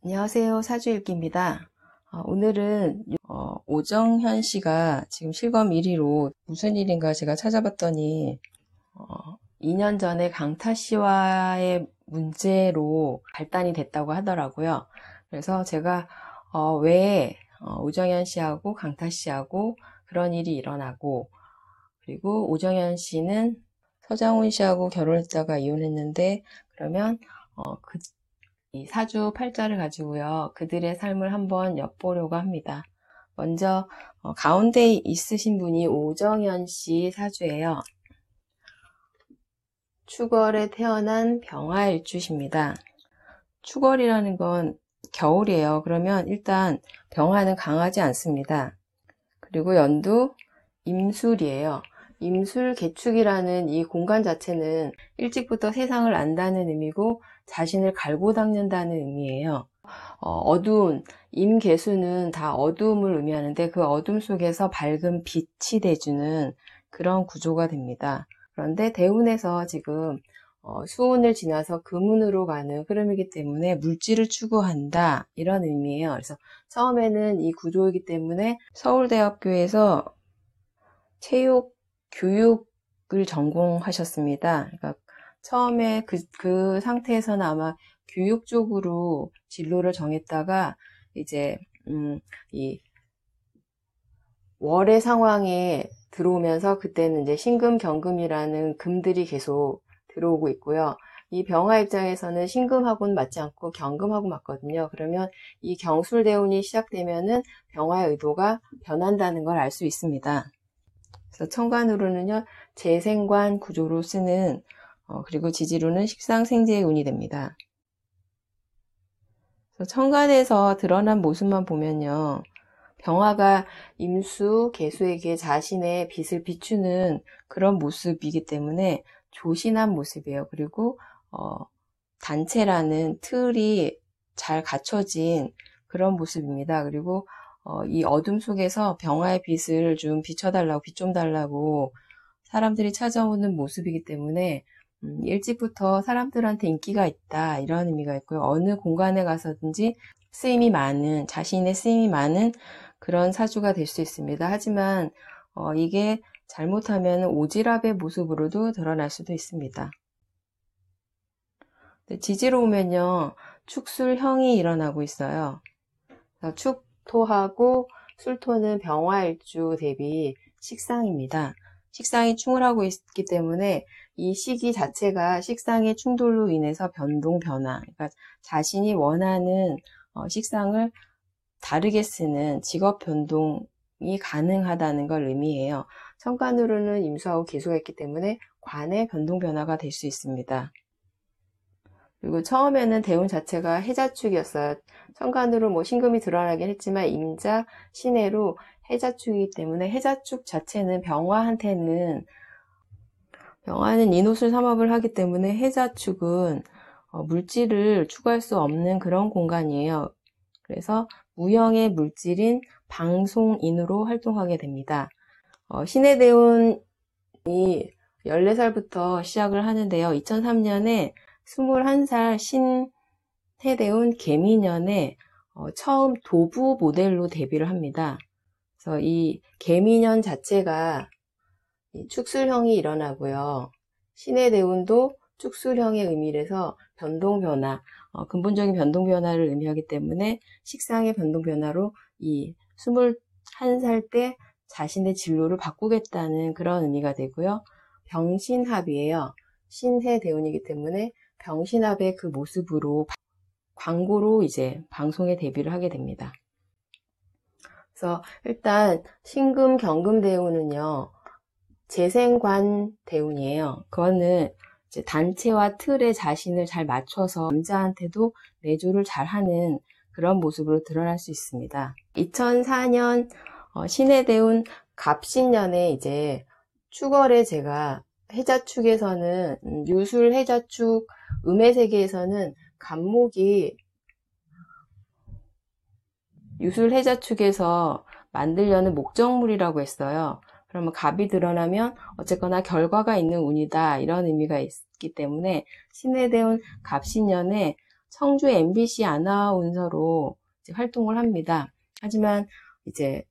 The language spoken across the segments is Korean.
안녕하세요. 사주일기입니다. 오늘은 오정현 씨가 지금 실검 1위로 무슨 일인가 제가 찾아봤더니 2년 전에 강타 씨와의 문제로 발단이 됐다고 하더라고요. 그래서 제가 왜 오정현 씨하고 강타 씨하고 그런 일이 일어나고, 그리고 오정현 씨는 서장훈 씨하고 결혼했다가 이혼했는데, 그러면 이 사주 팔자를 가지고요, 그들의 삶을 한번 엿보려고 합니다. 먼저 가운데 있으신 분이 오정현 씨 사주예요. 축월에 태어난 병화일주십니다. 축월이라는 건 겨울이에요. 그러면 일단 병화는 강하지 않습니다. 그리고 연도 임술이에요. 임술 개축이라는 이 공간 자체는 일찍부터 세상을 안다는 의미고 자신을 갈고 닦는다는 의미예요. 어두운 임계수는 다 어두움을 의미하는데, 그 어둠 속에서 밝은 빛이 돼주는 그런 구조가 됩니다. 그런데 대운에서 지금 수운을 지나서 금운으로 가는 흐름이기 때문에 물질을 추구한다, 이런 의미예요. 그래서 처음에는 이 구조이기 때문에 서울대학교에서 체육 교육을 전공하셨습니다. 그러니까 처음에 그 상태에서는 아마 교육 쪽으로 진로를 정했다가 이제 이 월의 상황에 들어오면서, 그때는 이제 신금, 경금이라는 금들이 계속 들어오고 있고요. 이 병화 입장에서는 신금하고는 맞지 않고 경금하고 맞거든요. 그러면 이 경술대운이 시작되면은 병화의 의도가 변한다는 걸 알 수 있습니다. 그래서 천간으로는요, 재생관 구조로 쓰는, 그리고 지지로는 식상생재의 운이 됩니다. 그래서 천간에서 드러난 모습만 보면요, 병화가 임수, 계수에게 자신의 빛을 비추는 그런 모습이기 때문에 조신한 모습이에요. 그리고 단체라는 틀이 잘 갖춰진 그런 모습입니다. 그리고 이 어둠 속에서 병화의 빛을 좀 비춰달라고, 빛 좀 달라고 사람들이 찾아오는 모습이기 때문에 일찍부터 사람들한테 인기가 있다, 이런 의미가 있고요. 어느 공간에 가서든지 자신의 쓰임이 많은 그런 사주가 될 수 있습니다. 하지만 이게 잘못하면 오지랖의 모습으로도 드러날 수도 있습니다. 지지로 오면요, 축술형이 일어나고 있어요. 축토하고 술토는 병화일주 대비 식상입니다. 식상이 충을 하고 있기 때문에 이 시기 자체가 식상의 충돌로 인해서 변동, 변화, 그러니까 자신이 원하는 식상을 다르게 쓰는 직업 변동이 가능하다는 걸 의미해요. 천간으로는 임수하고 계수가 있기 때문에 관의 변동, 변화가 될 수 있습니다. 그리고 처음에는 대운 자체가 해자축이었어요. 천간으로 신금이 드러나긴 했지만 임자, 신해로 해자축이기 때문에 해자축 자체는 병화는 인옷을 삼합을 하기 때문에 해자축은 물질을 추구할 수 없는 그런 공간이에요. 그래서 무형의 물질인 방송인으로 활동하게 됩니다. 신의 대운이 14살부터 시작을 하는데요. 2003년에 21살 신해대운 개미년에 처음 도부 모델로 데뷔를 합니다. 그래서 이 개미년 자체가 축술형이 일어나고요. 신해대운도 축술형의 의미라서 변동변화, 근본적인 변동변화를 의미하기 때문에 식상의 변동변화로 이 21살 때 자신의 진로를 바꾸겠다는 그런 의미가 되고요. 병신합이에요. 신해대운이기 때문에 병신합의 그 모습으로 광고로 이제 방송에 데뷔를 하게 됩니다. 그래서 일단 신금, 경금 대운은요, 재생관 대운이에요. 그거는 이제 단체와 틀에 자신을 잘 맞춰서 남자한테도 내조를 잘하는 그런 모습으로 드러날 수 있습니다. 2004년 신의 대운 갑신년에 이제 축월에 제가 해자축에서는 유술 해자축 음의 세계에서는 갑목이 유술 해자축에서 만들려는 목적물이라고 했어요. 그러면 갑이 드러나면 어쨌거나 결과가 있는 운이다, 이런 의미가 있기 때문에 신의 대운 갑신년에 청주 MBC 아나운서로 이제 활동을 합니다. 하지만 이제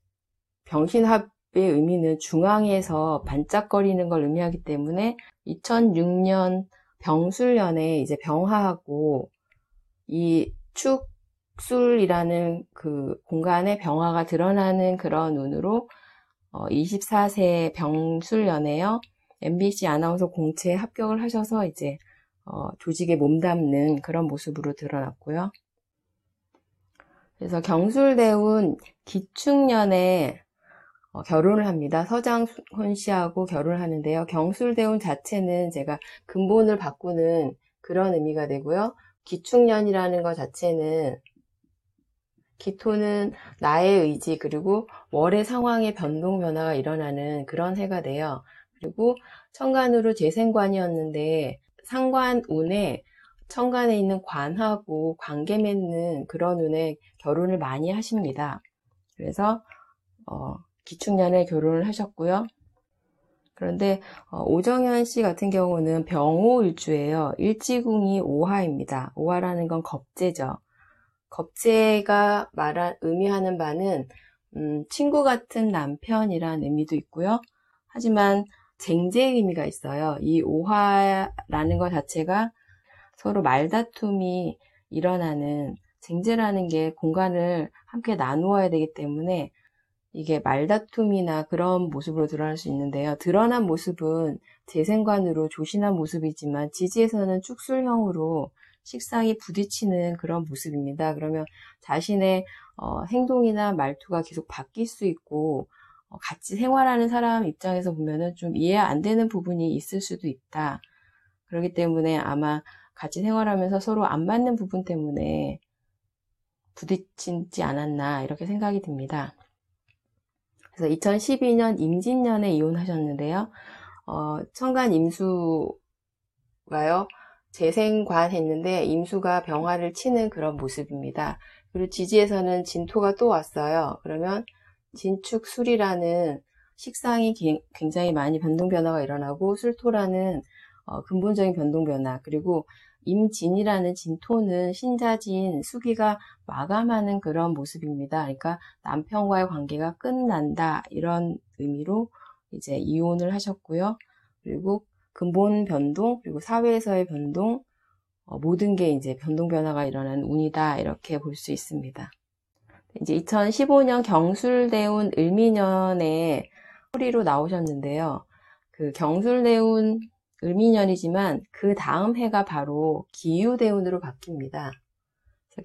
병신합의 의미는 중앙에서 반짝거리는 걸 의미하기 때문에 2006년 병술년에 이제 병화하고 이 축술이라는 그 공간에 병화가 드러나는 그런 운으로 24세 병술년에요. MBC 아나운서 공채에 합격을 하셔서 이제 조직에 몸담는 그런 모습으로 드러났고요. 그래서 경술대운 기축년에 결혼을 합니다. 서장훈 씨하고 결혼을 하는데요. 경술대운 자체는 제가 근본을 바꾸는 그런 의미가 되고요. 기축년이라는 것 자체는 기토는 나의 의지 그리고 월의 상황의 변동 변화가 일어나는 그런 해가 돼요. 그리고 천간으로 재생관이었는데 상관운에 천간에 있는 관하고 관계 맺는 그런 운에 결혼을 많이 하십니다. 그래서 기축년에 결혼을 하셨고요. 그런데 오정현 씨 같은 경우는 병호일주예요. 일지궁이 오화입니다. 오화라는 건 겁재죠. 겁재가 의미하는 바는 친구 같은 남편이란 의미도 있고요. 하지만 쟁제의 의미가 있어요. 이 오화라는 것 자체가 서로 말다툼이 일어나는 쟁제라는 게 공간을 함께 나누어야 되기 때문에 이게 말다툼이나 그런 모습으로 드러날 수 있는데요. 드러난 모습은 재생관으로 조신한 모습이지만 지지에서는 축술형으로 식상이 부딪히는 그런 모습입니다. 그러면 자신의 행동이나 말투가 계속 바뀔 수 있고 같이 생활하는 사람 입장에서 보면은 좀 이해 안 되는 부분이 있을 수도 있다. 그렇기 때문에 아마 같이 생활하면서 서로 안 맞는 부분 때문에 부딪히지 않았나 이렇게 생각이 듭니다. 그래서 2012년 임진년에 이혼하셨는데요. 천간 임수가요. 재생관 했는데 임수가 병화를 치는 그런 모습입니다. 그리고 지지에서는 진토가 또 왔어요. 그러면 진축술이라는 식상이 굉장히 많이 변동 변화가 일어나고 술토라는 근본적인 변동 변화 그리고 임진이라는 진토는 신자진 수기가 마감하는 그런 모습입니다. 그러니까 남편과의 관계가 끝난다 이런 의미로 이제 이혼을 하셨고요. 그리고 근본 변동 그리고 사회에서의 변동 모든 게 이제 변동 변화가 일어나는 운이다 이렇게 볼 수 있습니다. 이제 2015년 경술대운 을미년에 소리로 나오셨는데요. 그 경술대운 을미년이지만 그 다음 해가 바로 기유대운으로 바뀝니다.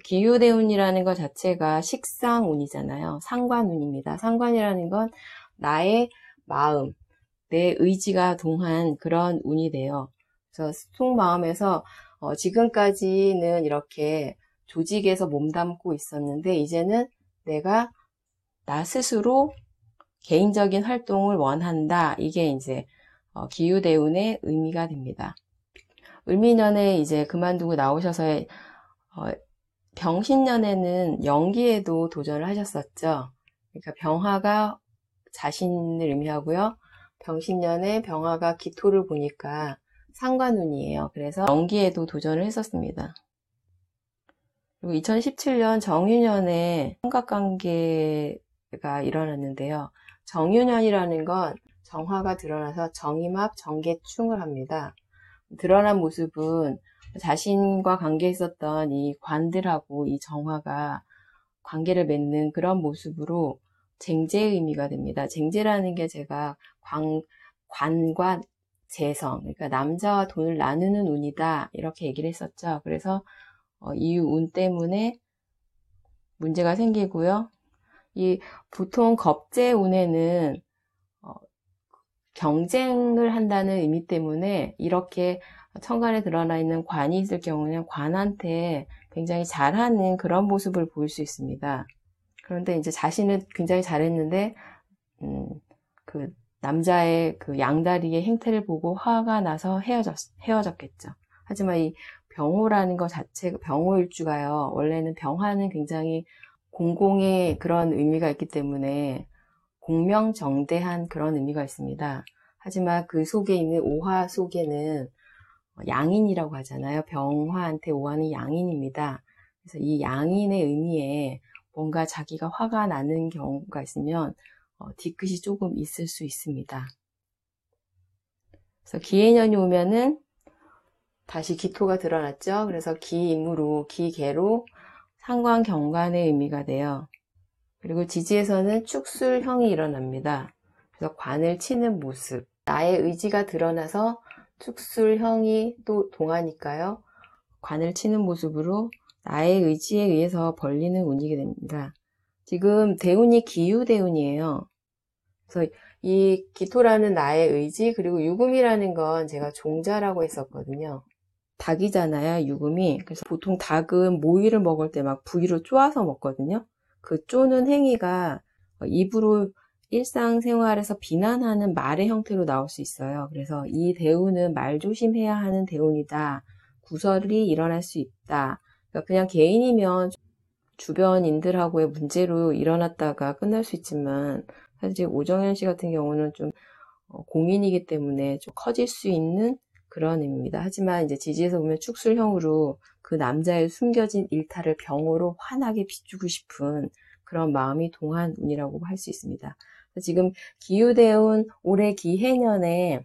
기유대운이라는 것 자체가 식상운이잖아요. 상관운입니다. 상관이라는 건 나의 마음, 내 의지가 동한 그런 운이 돼요. 그래서 속마음에서 지금까지는 이렇게 조직에서 몸담고 있었는데 이제는 내가 나 스스로 개인적인 활동을 원한다. 이게 이제 기유대운의 의미가 됩니다. 을미년에 이제 그만두고 나오셔서 병신년에는 연기에도 도전을 하셨었죠. 그러니까 병화가 자신을 의미하고요. 병신년에 병화가 기토를 보니까 상관운이에요. 그래서 연기에도 도전을 했었습니다. 그리고 2017년 정유년에 삼각관계가 일어났는데요. 정유년이라는 건 정화가 드러나서 정임합, 정계충을 합니다. 드러난 모습은 자신과 관계에 있었던 이 관들하고 이 정화가 관계를 맺는 그런 모습으로 쟁제의 의미가 됩니다. 쟁제라는 게 제가 관과 재성, 그러니까 남자와 돈을 나누는 운이다 이렇게 얘기를 했었죠. 그래서 이 운 때문에 문제가 생기고요. 이 보통 겁재운에는 경쟁을 한다는 의미 때문에 이렇게 천간에 드러나 있는 관이 있을 경우는 관한테 굉장히 잘하는 그런 모습을 보일 수 있습니다. 그런데 이제 자신은 굉장히 잘했는데 그 남자의 그 양다리의 행태를 보고 화가 나서 헤어졌겠죠. 하지만 이 병호라는 것 자체가 병호일주가요. 원래는 병화는 굉장히 공공의 그런 의미가 있기 때문에 공명정대한 그런 의미가 있습니다. 하지만 그 속에 있는 오화 속에는 양인이라고 하잖아요. 병화한테 오화는 양인입니다. 그래서 이 양인의 의미에 뭔가 자기가 화가 나는 경우가 있으면 뒤끝이 조금 있을 수 있습니다. 그래서 기해년이 오면은 다시 기토가 드러났죠. 그래서 기임으로, 기계로 상관경관의 의미가 돼요. 그리고 지지에서는 축술형이 일어납니다. 그래서 관을 치는 모습, 나의 의지가 드러나서 축술형이 또 동하니까요. 관을 치는 모습으로 나의 의지에 의해서 벌리는 운이게 됩니다. 지금 대운이 기유대운이에요. 그래서 이 기토라는 나의 의지, 그리고 유금이라는 건 제가 종자라고 했었거든요. 닭이잖아요, 유금이. 그래서 보통 닭은 모이를 먹을 때 막 부위로 쪼아서 먹거든요. 그 쪼는 행위가 입으로 일상생활에서 비난하는 말의 형태로 나올 수 있어요. 그래서 이 대운은 말 조심해야 하는 대운이다. 구설이 일어날 수 있다. 그러니까 그냥 개인이면 주변인들하고의 문제로 일어났다가 끝날 수 있지만 사실 오정현 씨 같은 경우는 좀 공인이기 때문에 좀 커질 수 있는 그런 의미입니다. 하지만 이제 지지에서 보면 축술형으로 그 남자의 숨겨진 일탈을 병으로 환하게 비추고 싶은 그런 마음이 동한 운이라고 할 수 있습니다. 지금 기유대운 올해 기해년에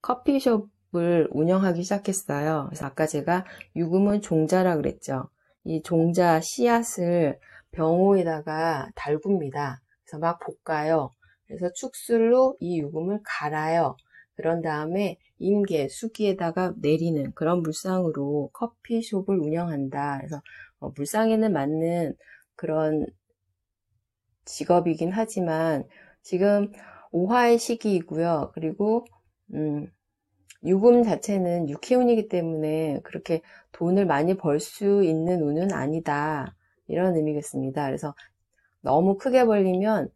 커피숍을 운영하기 시작했어요. 그래서 아까 제가 유금은 종자라 그랬죠. 이 종자 씨앗을 병호에다가 달굽니다. 그래서 막 볶아요. 그래서 축술로 이 유금을 갈아요. 그런 다음에 임계, 수기에다가 내리는 그런 물상으로 커피숍을 운영한다. 그래서 물상에는 맞는 그런 직업이긴 하지만 지금 오화의 시기이고요. 그리고 유금 자체는 육해운이기 때문에 그렇게 돈을 많이 벌 수 있는 운은 아니다. 이런 의미겠습니다. 그래서 너무 크게 벌리면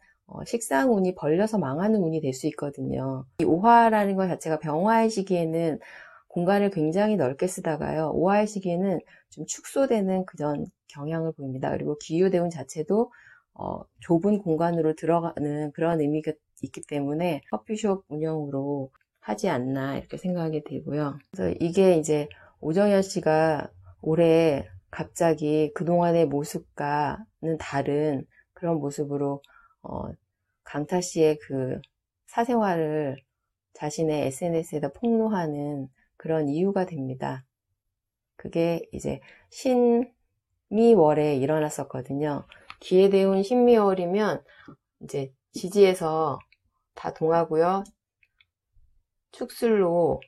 식상운이 벌려서 망하는 운이 될 수 있거든요. 이 오화라는 것 자체가 병화의 시기에는 공간을 굉장히 넓게 쓰다가요. 오화의 시기에는 좀 축소되는 그런 경향을 보입니다. 그리고 기유대운 자체도 좁은 공간으로 들어가는 그런 의미가 있기 때문에 커피숍 운영으로 하지 않나 이렇게 생각이 되고요. 그래서 이게 이제 오정현 씨가 올해 갑자기 그동안의 모습과는 다른 그런 모습으로 강타 씨의 그 사생활을 자신의 SNS에다 폭로하는 그런 이유가 됩니다. 그게 이제 신미월에 일어났었거든요. 기해대운 신미월이면 이제 지지에서 다 동하고요. 축술로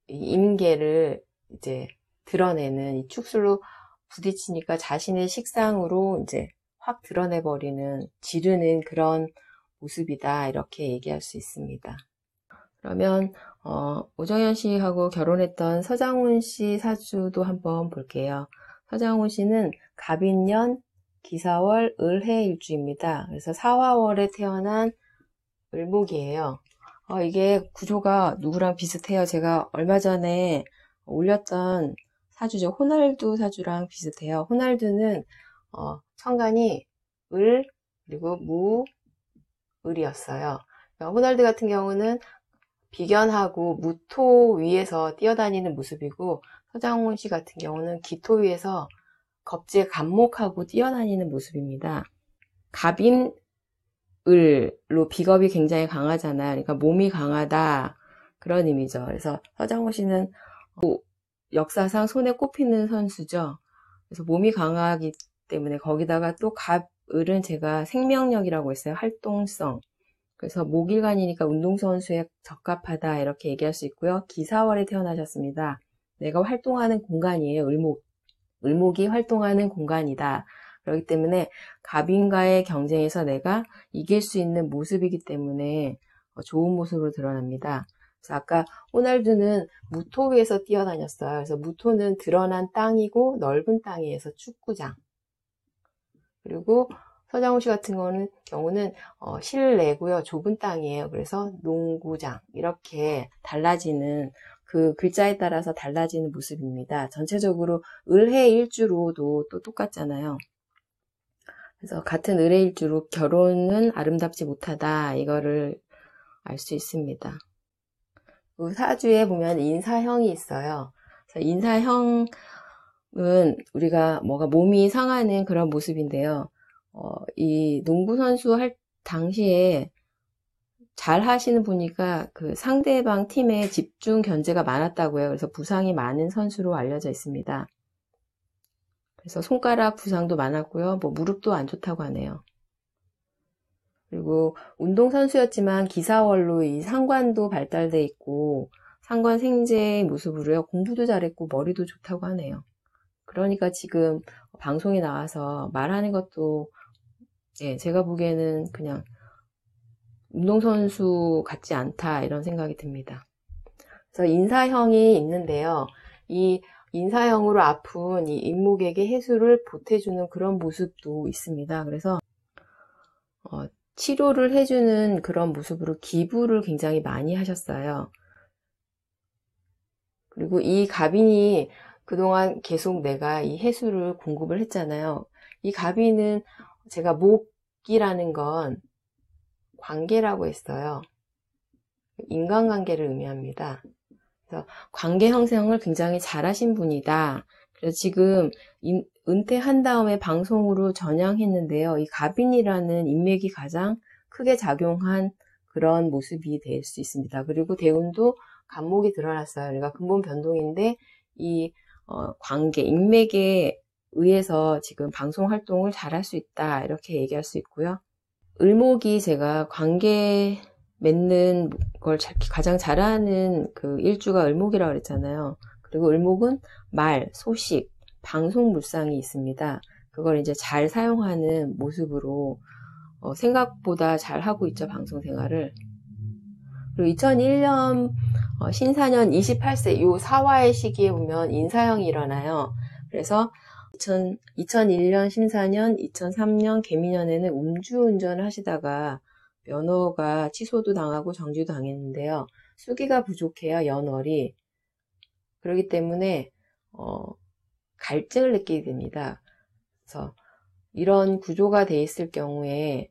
임계를 이제 드러내는 이 축술로 부딪히니까 자신의 식상으로 이제 확 드러내버리는, 지르는 그런 모습이다. 이렇게 얘기할 수 있습니다. 그러면 오정현 씨하고 결혼했던 서장훈 씨 사주도 한번 볼게요. 서장훈 씨는 갑인년 기사월 을해일주입니다. 그래서 사화월에 태어난 을목이에요. 이게 구조가 누구랑 비슷해요. 제가 얼마 전에 올렸던 사주죠. 호날두 사주랑 비슷해요. 호날두는 천간이 을 그리고 무 을이었어요. 호날두 같은 경우는 비견하고 무토 위에서 뛰어다니는 모습이고 서장훈 씨 같은 경우는 기토 위에서 겁지에 간목하고 뛰어다니는 모습입니다. 갑인 을로 비겁이 굉장히 강하잖아요. 그러니까 몸이 강하다 그런 의미죠. 그래서 서장훈 씨는 역사상 손에 꼽히는 선수죠. 그래서 몸이 강하기 때문에 거기다가 또 갑을은 제가 생명력이라고 했어요. 활동성. 그래서 목일간이니까 운동선수에 적합하다 이렇게 얘기할 수 있고요. 기사월에 태어나셨습니다. 내가 활동하는 공간이에요. 을목이 활동하는 공간이다. 그렇기 때문에 갑인과의 경쟁에서 내가 이길 수 있는 모습이기 때문에 좋은 모습으로 드러납니다. 그래서 아까 호날두는 무토 위에서 뛰어다녔어요. 그래서 무토는 드러난 땅이고 넓은 땅이에서 축구장. 그리고 서장훈 씨 같은 경우는 실내고요. 좁은 땅이에요. 그래서 농구장. 이렇게 달라지는 그 글자에 따라서 달라지는 모습입니다. 전체적으로 을해일주로도 또 똑같잖아요. 그래서 같은 을해일주로 결혼은 아름답지 못하다. 이거를 알 수 있습니다. 그 사주에 보면 인사형이 있어요. 그래서 인사형은 우리가 뭐가 몸이 상하는 그런 모습인데요. 이 농구 선수 할 당시에 잘 하시는 분이니까 그 상대방 팀의 집중 견제가 많았다고요. 그래서 부상이 많은 선수로 알려져 있습니다. 그래서 손가락 부상도 많았고요. 뭐 무릎도 안 좋다고 하네요. 그리고 운동선수였지만 기사월로 이 상관도 발달돼 있고 상관 생제의 모습으로요. 공부도 잘했고 머리도 좋다고 하네요. 그러니까 지금 방송에 나와서 말하는 것도 제가 보기에는 그냥 운동선수 같지 않다 이런 생각이 듭니다. 그래서 인사형이 있는데요. 이 인사형으로 아픈 이 인목에게 해수를 보태주는 그런 모습도 있습니다. 그래서 치료를 해주는 그런 모습으로 기부를 굉장히 많이 하셨어요. 그리고 이 갑인이 그동안 계속 내가 이 해수를 공급을 했잖아요. 이 갑인은 제가 목이라는 건 관계라고 했어요. 인간관계를 의미합니다. 그래서 관계 형성을 굉장히 잘하신 분이다. 그래서 지금 은퇴한 다음에 방송으로 전향했는데요. 이 갑인이라는 인맥이 가장 크게 작용한 그런 모습이 될 수 있습니다. 그리고 대운도 간목이 드러났어요. 그러니까 근본 변동인데 이 관계, 인맥에 의해서 지금 방송 활동을 잘할 수 있다. 이렇게 얘기할 수 있고요. 을목이 제가 관계 맺는 걸 가장 잘하는 그 일주가 을목이라고 그랬잖아요. 그리고 을목은 말, 소식, 방송 물상이 있습니다. 그걸 이제 잘 사용하는 모습으로 생각보다 잘 하고 있죠, 방송 생활을. 그리고 2001년 신사년 28세 요 사화의 시기에 보면 인사형이 일어나요. 그래서 2001년 신사년, 2003년 개미년에는 음주운전을 하시다가 면허가 취소도 당하고 정지도 당했는데요. 수기가 부족해요, 연월이. 그렇기 때문에 갈증을 느끼게 됩니다. 그래서 이런 구조가 돼 있을 경우에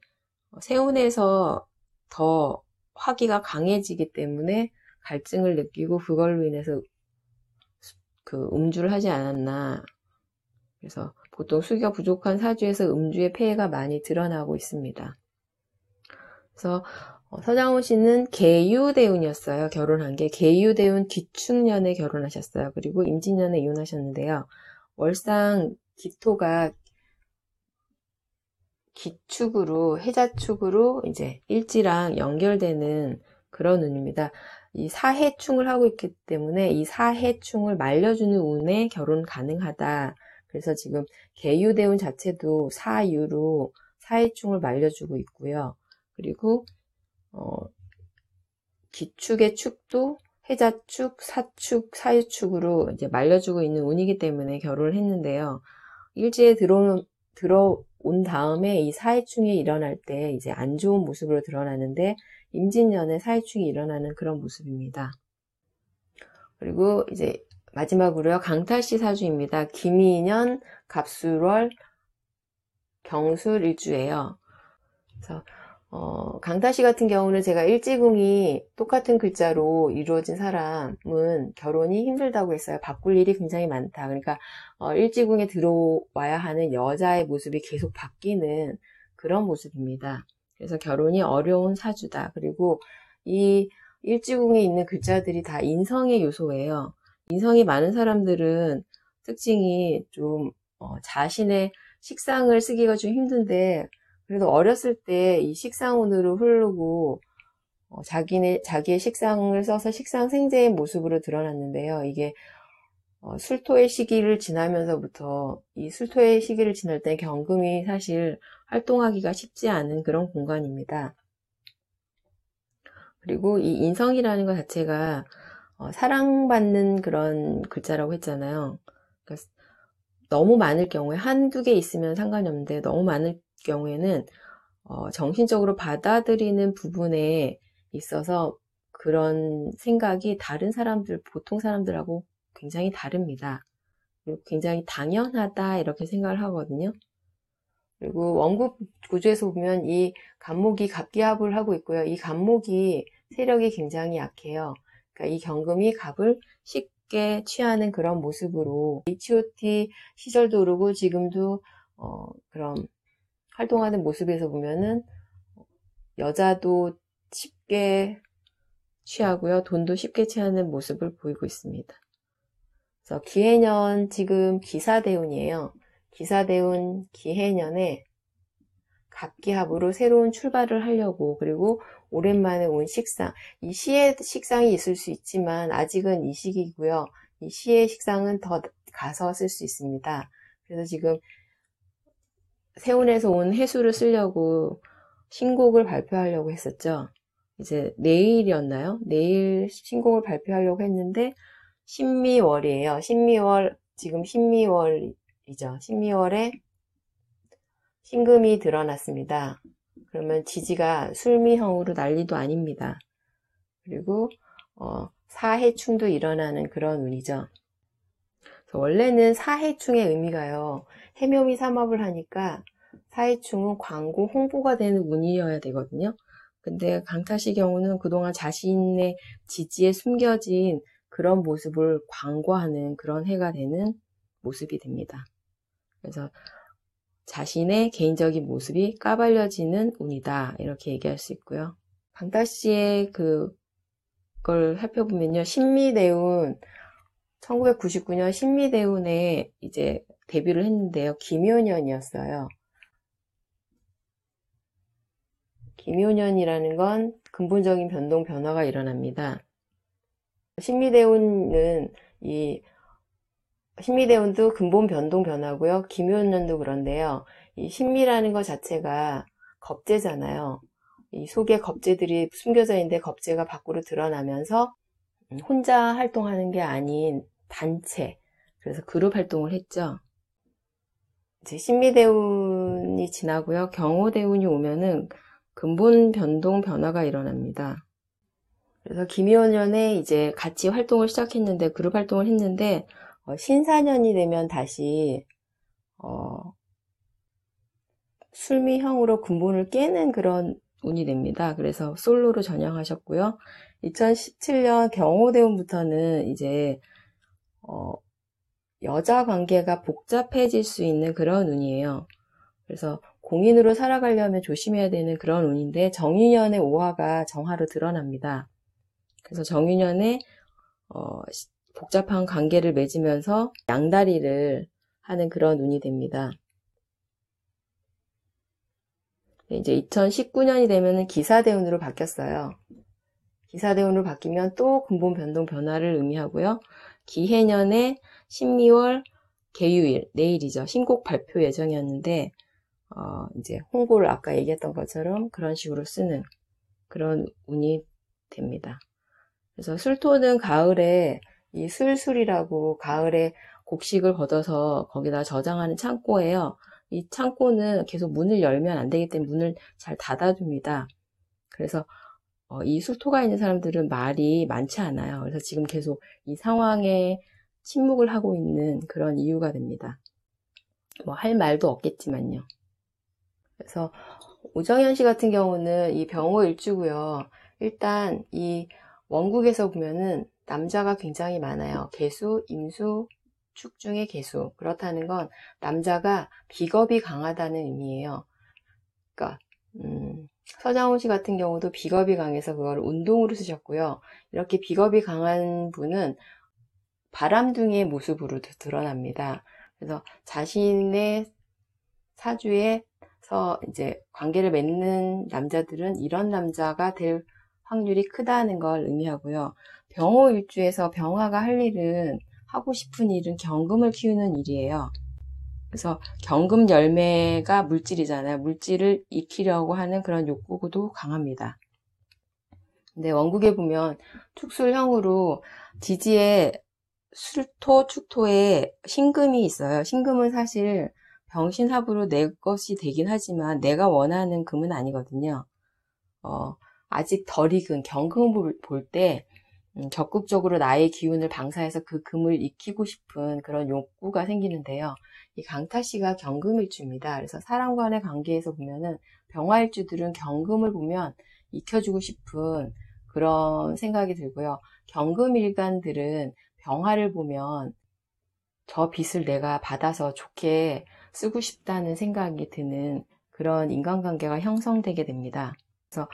세운에서 더 화기가 강해지기 때문에 갈증을 느끼고 그걸로 인해서 그 음주를 하지 않았나. 그래서 보통 수기가 부족한 사주에서 음주의 폐해가 많이 드러나고 있습니다. 그래서 서장훈 씨는 계유대운이었어요. 결혼한 게 계유대운 기축년에 결혼하셨어요. 그리고 임진년에 이혼하셨는데요. 월상 기토가 기축으로 해자축으로 이제 일지랑 연결되는 그런 운입니다. 이 사해충을 하고 있기 때문에 이 사해충을 말려주는 운에 결혼 가능하다. 그래서 지금 계유대운 자체도 사유로 사해충을 말려주고 있고요. 그리고 기축의 축도 해자축, 사축, 사유축으로 이제 말려주고 있는 운이기 때문에 결혼을 했는데요. 일지에 들어온 다음에 이 사해충이 일어날 때 이제 안 좋은 모습으로 드러나는데 임진년에 사해충이 일어나는 그런 모습입니다. 그리고 이제 마지막으로요. 강탈씨 사주입니다. 김이년, 갑술월, 경술 일주예요. 그래서 강타씨 같은 경우는 제가 일지궁이 똑같은 글자로 이루어진 사람은 결혼이 힘들다고 했어요. 바꿀 일이 굉장히 많다. 그러니까 일지궁에 들어와야 하는 여자의 모습이 계속 바뀌는 그런 모습입니다. 그래서 결혼이 어려운 사주다. 그리고 이 일지궁에 있는 글자들이 다 인성의 요소예요. 인성이 많은 사람들은 특징이 좀 자신의 식상을 쓰기가 좀 힘든데 그래도 어렸을 때 이 식상운으로 흐르고 자기의 식상을 써서 식상 생제의 모습으로 드러났는데요. 이게 술토의 시기를 지나면서부터 이 술토의 시기를 지날 때 경금이 사실 활동하기가 쉽지 않은 그런 공간입니다. 그리고 이 인성이라는 것 자체가 사랑받는 그런 글자라고 했잖아요. 그러니까 너무 많을 경우에 한두 개 있으면 상관이 없는데 너무 많을 경우에는 정신적으로 받아들이는 부분에 있어서 그런 생각이 다른 사람들, 보통 사람들하고 굉장히 다릅니다. 그리고 굉장히 당연하다 이렇게 생각을 하거든요. 그리고 원국 구조에서 보면 이 간목이 갑기합을 하고 있고요. 이 간목이 세력이 굉장히 약해요. 그러니까 이 경금이 갑을 쉽게 취하는 그런 모습으로 H.O.T 시절도 그러고 지금도 그런 활동하는 모습에서 보면은 여자도 쉽게 취하고요. 돈도 쉽게 취하는 모습을 보이고 있습니다. 그래서 기해년 지금 기사대운이에요. 기사대운 기해년에 갑기합으로 새로운 출발을 하려고, 그리고 오랜만에 온 식상, 이 시의 식상이 있을 수 있지만 아직은 이 시기고요. 이 시의 식상은 더 가서 쓸 수 있습니다. 그래서 지금 세운에서 온 해수를 쓰려고 신곡을 발표하려고 했었죠. 이제 내일이었나요? 내일 신곡을 발표하려고 했는데 신미월이에요. 신미월, 지금 신미월이죠. 신미월에 신금이 드러났습니다. 그러면 지지가 술미형으로 난리도 아닙니다. 그리고 사해충도 일어나는 그런 운이죠. 원래는 사해충의 의미가요, 해묘미 삼합을 하니까 사해충은 광고 홍보가 되는 운이어야 되거든요. 근데 강타씨 경우는 그동안 자신의 지지에 숨겨진 그런 모습을 광고하는 그런 해가 되는 모습이 됩니다. 그래서 자신의 개인적인 모습이 까발려지는 운이다, 이렇게 얘기할 수 있고요. 강타씨의 그걸 살펴보면요, 신미대운 1999년 신미대운에 이제 데뷔를 했는데요. 김효년이었어요. 김효년이라는 건 근본적인 변동 변화가 일어납니다. 신미대운도 근본 변동 변화고요. 김효년도 그런데요. 이 신미라는 것 자체가 겁재잖아요. 이 속에 겁재들이 숨겨져 있는데 겁재가 밖으로 드러나면서 혼자 활동하는 게 아닌 단체, 그래서 그룹 활동을 했죠. 이제 신미대운이 지나고요. 경호대운이 오면은 근본 변동 변화가 일어납니다. 그래서 김효년에 이제 같이 활동을 시작했는데, 그룹 활동을 했는데, 신사년이 되면 다시 술미형으로 근본을 깨는 그런 운이 됩니다. 그래서 솔로로 전향하셨고요. 2017년 경호대운부터는 이제 여자 관계가 복잡해질 수 있는 그런 운이에요. 그래서 공인으로 살아가려면 조심해야 되는 그런 운인데, 정유년의 오화가 정화로 드러납니다. 그래서 정유년에 복잡한 관계를 맺으면서 양다리를 하는 그런 운이 됩니다. 이제 2019년이 되면 기사대운으로 바뀌었어요. 기사대운으로 바뀌면 또 근본 변동 변화를 의미하고요. 기해년에 신미월 개유일, 내일이죠. 신곡 발표 예정이었는데 이제 홍보를 아까 얘기했던 것처럼 그런 식으로 쓰는 그런 운이 됩니다. 그래서 술토는 가을에 이 술술이라고 가을에 곡식을 걷어서 거기다 저장하는 창고예요. 이 창고는 계속 문을 열면 안 되기 때문에 문을 잘 닫아둡니다. 그래서 이 술토가 있는 사람들은 말이 많지 않아요. 그래서 지금 계속 이 상황에 침묵을 하고 있는 그런 이유가 됩니다. 뭐 할 말도 없겠지만요. 그래서 오정현 씨 같은 경우는 이 병호일주고요. 일단 이 원국에서 보면은 남자가 굉장히 많아요. 계수, 임수, 축 중에 계수. 그렇다는 건 남자가 비겁이 강하다는 의미예요. 그러니까 서장훈 씨 같은 경우도 비겁이 강해서 그걸 운동으로 쓰셨고요. 이렇게 비겁이 강한 분은 바람둥이의 모습으로 드러납니다. 그래서 자신의 사주에서 이제 관계를 맺는 남자들은 이런 남자가 될 확률이 크다는 걸 의미하고요. 병호일주에서 병화가 할 일은, 하고 싶은 일은 경금을 키우는 일이에요. 그래서 경금 열매가 물질이잖아요. 물질을 익히려고 하는 그런 욕구도 강합니다. 근데 원국에 보면 축술형으로 지지에 술토, 축토에 신금이 있어요. 신금은 사실 병신합으로 내 것이 되긴 하지만 내가 원하는 금은 아니거든요. 아직 덜 익은 경금을 볼 때 적극적으로 나의 기운을 방사해서 그 금을 익히고 싶은 그런 욕구가 생기는데요. 이 강타씨가 경금일주입니다. 그래서 사람과의 관계에서 보면은 병화일주들은 경금을 보면 익혀주고 싶은 그런 생각이 들고요. 경금일간들은 병화를 보면 저 빚을 내가 받아서 좋게 쓰고 싶다는 생각이 드는 그런 인간관계가 형성되게 됩니다. 그래서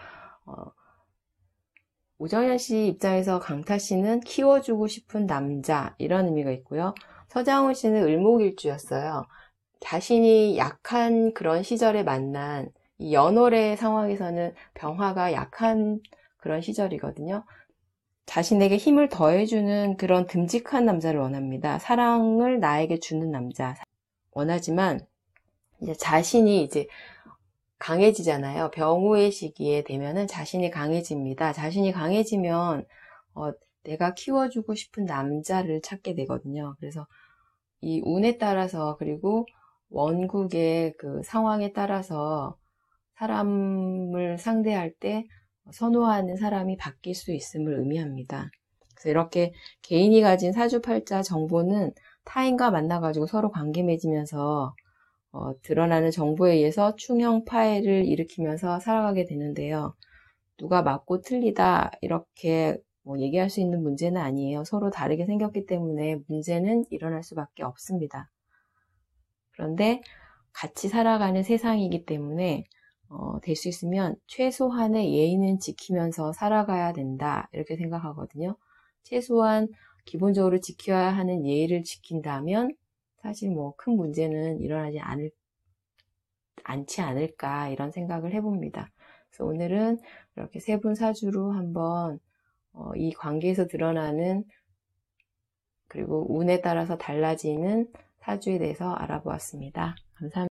오정현 씨 입장에서 강타 씨는 키워주고 싶은 남자 이런 의미가 있고요. 서장훈 씨는 을목일주였어요. 자신이 약한 그런 시절에 만난 이 연월의 상황에서는 병화가 약한 그런 시절이거든요. 자신에게 힘을 더해주는 그런 듬직한 남자를 원합니다. 사랑을 나에게 주는 남자 원하지만 이제 자신이 이제 강해지잖아요. 병우의 시기에 되면은 자신이 강해집니다. 자신이 강해지면 내가 키워주고 싶은 남자를 찾게 되거든요. 그래서 이 운에 따라서 그리고 원국의 그 상황에 따라서 사람을 상대할 때 선호하는 사람이 바뀔 수 있음을 의미합니다. 그래서 이렇게 개인이 가진 사주팔자 정보는 타인과 만나가지고 서로 관계 맺으면서 드러나는 정보에 의해서 충형 파해를 일으키면서 살아가게 되는데요. 누가 맞고 틀리다 이렇게 얘기할 수 있는 문제는 아니에요. 서로 다르게 생겼기 때문에 문제는 일어날 수밖에 없습니다. 그런데 같이 살아가는 세상이기 때문에 될 수 있으면 최소한의 예의는 지키면서 살아가야 된다 이렇게 생각하거든요. 최소한 기본적으로 지켜야 하는 예의를 지킨다면 사실 큰 문제는 일어나지 않지 않을까 이런 생각을 해봅니다. 그래서 오늘은 이렇게 세 분 사주로 한번 이 관계에서 드러나는 그리고 운에 따라서 달라지는 사주에 대해서 알아보았습니다. 감사합니다.